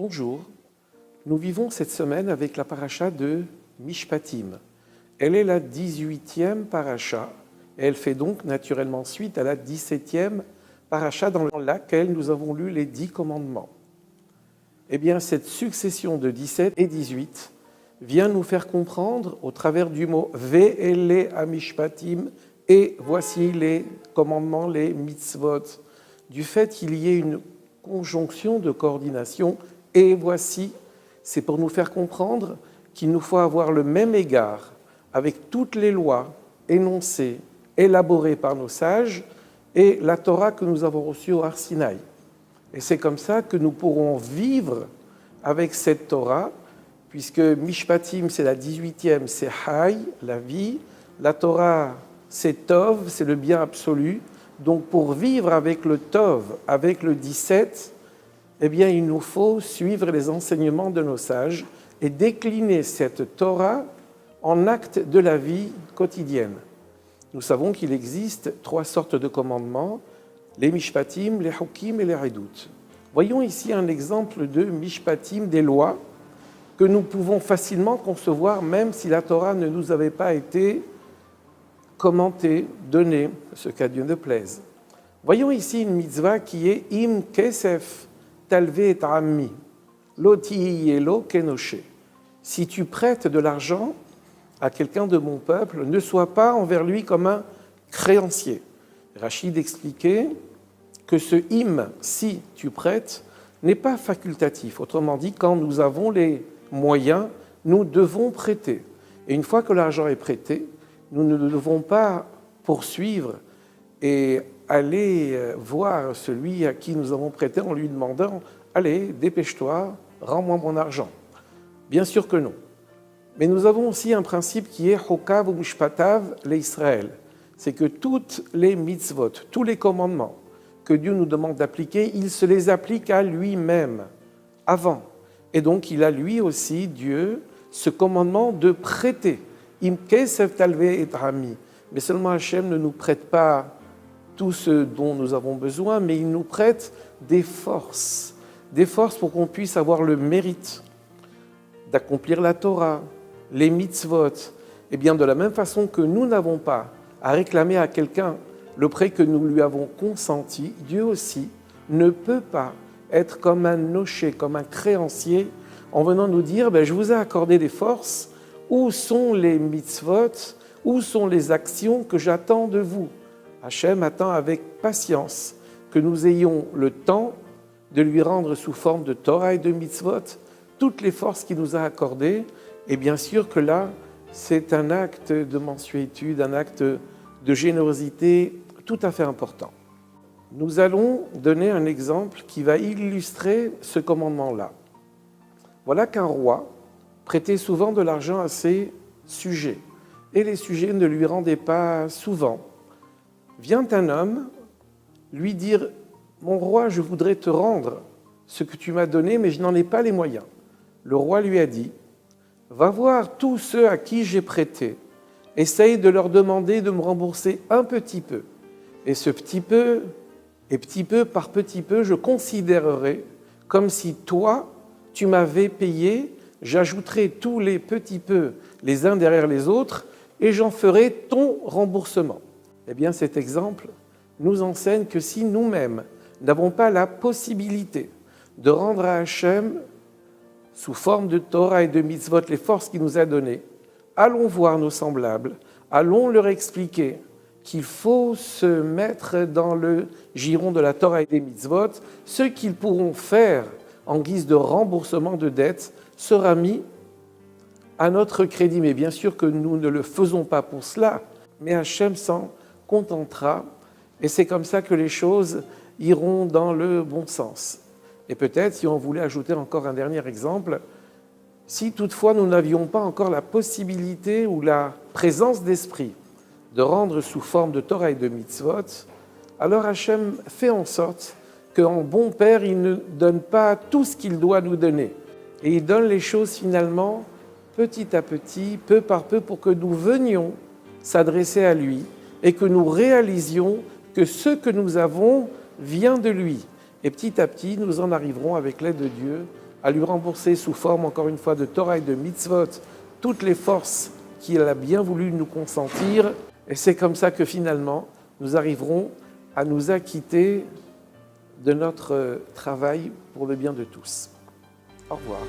Bonjour, nous vivons cette semaine avec la paracha de Mishpatim. Elle est la 18e paracha et elle fait donc naturellement suite à la 17e paracha dans laquelle nous avons lu les 10 commandements. Eh bien, cette succession de 17 et 18 vient nous faire comprendre au travers du mot « Ve'ele amishpatim » et voici les commandements, les mitzvot, du fait qu'il y ait une conjonction de coordination et voici, c'est pour nous faire comprendre qu'il nous faut avoir le même égard avec toutes les lois énoncées, élaborées par nos sages et la Torah que nous avons reçue au Har Sinaï. Et c'est comme ça que nous pourrons vivre avec cette Torah, puisque Mishpatim, c'est la 18e, c'est Hay, la vie, la Torah, c'est Tov, c'est le bien absolu. Donc pour vivre avec le Tov, avec le 17, eh bien il nous faut suivre les enseignements de nos sages et décliner cette Torah en actes de la vie quotidienne. Nous savons qu'il existe 3 sortes de commandements, les Mishpatim, les Hukim et les Redut. Voyons ici un exemple de Mishpatim, des lois, que nous pouvons facilement concevoir même si la Torah ne nous avait pas été commentée, donnée, ce qu'à Dieu ne plaise. Voyons ici une mitzvah qui est Im Kesef Talve et Ammi, Loti Yelo Kenoshe. Si tu prêtes de l'argent à quelqu'un de mon peuple, ne sois pas envers lui comme un créancier. Rachid expliquait que ce im, si tu prêtes, n'est pas facultatif. Autrement dit, quand nous avons les moyens, nous devons prêter. Et une fois que l'argent est prêté, nous ne devons pas poursuivre et aller voir celui à qui nous avons prêté en lui demandant « Allez, dépêche-toi, rends-moi mon argent ». Bien sûr que non. Mais nous avons aussi un principe qui est « Chokav ou Mishpatav l'Israël ». C'est que toutes les mitzvot, tous les commandements que Dieu nous demande d'appliquer, il se les applique à lui-même, avant. Et donc il a lui aussi, Dieu, ce commandement de prêter. Im kesef talve et rami. Mais seulement Hachem ne nous prête pas tout ce dont nous avons besoin, mais il nous prête des forces pour qu'on puisse avoir le mérite d'accomplir la Torah, les mitzvot. Et bien de la même façon que nous n'avons pas à réclamer à quelqu'un le prêt que nous lui avons consenti, Dieu aussi ne peut pas être comme un nocher, comme un créancier, en venant nous dire « je vous ai accordé des forces, où sont les mitzvot, où sont les actions que j'attends de vous ?» Hachem attend avec patience que nous ayons le temps de lui rendre sous forme de Torah et de mitzvot toutes les forces qu'il nous a accordées. Et bien sûr que là, c'est un acte de mansuétude, un acte de générosité tout à fait important. Nous allons donner un exemple qui va illustrer ce commandement-là. Voilà qu'un roi prêtait souvent de l'argent à ses sujets, et les sujets ne lui rendaient pas souvent. Vient un homme lui dire « Mon roi, je voudrais te rendre ce que tu m'as donné, mais je n'en ai pas les moyens. » Le roi lui a dit « Va voir tous ceux à qui j'ai prêté, essaye de leur demander de me rembourser un petit peu. Et ce petit peu, et petit peu par petit peu, je considérerai comme si toi, tu m'avais payé, j'ajouterai tous les petits peu les uns derrière les autres, et j'en ferai ton remboursement. » Eh bien, cet exemple nous enseigne que si nous-mêmes n'avons pas la possibilité de rendre à Hachem, sous forme de Torah et de mitzvot, les forces qu'il nous a données, allons voir nos semblables, allons leur expliquer qu'il faut se mettre dans le giron de la Torah et des mitzvot. Ce qu'ils pourront faire en guise de remboursement de dettes sera mis à notre crédit. Mais bien sûr que nous ne le faisons pas pour cela, mais Hachem s'en contentera. Et c'est comme ça que les choses iront dans le bon sens. Et peut-être, si on voulait ajouter encore un dernier exemple, si toutefois nous n'avions pas encore la possibilité ou la présence d'esprit de rendre sous forme de Torah et de mitzvot, alors Hachem fait en sorte qu'en bon père, il ne donne pas tout ce qu'il doit nous donner. Et il donne les choses finalement petit à petit, peu par peu, pour que nous venions s'adresser à lui et que nous réalisions que ce que nous avons vient de lui. Et petit à petit, nous en arriverons avec l'aide de Dieu à lui rembourser sous forme, encore une fois, de Torah et de mitzvot, toutes les forces qu'il a bien voulu nous consentir. Et c'est comme ça que finalement, nous arriverons à nous acquitter de notre travail pour le bien de tous. Au revoir.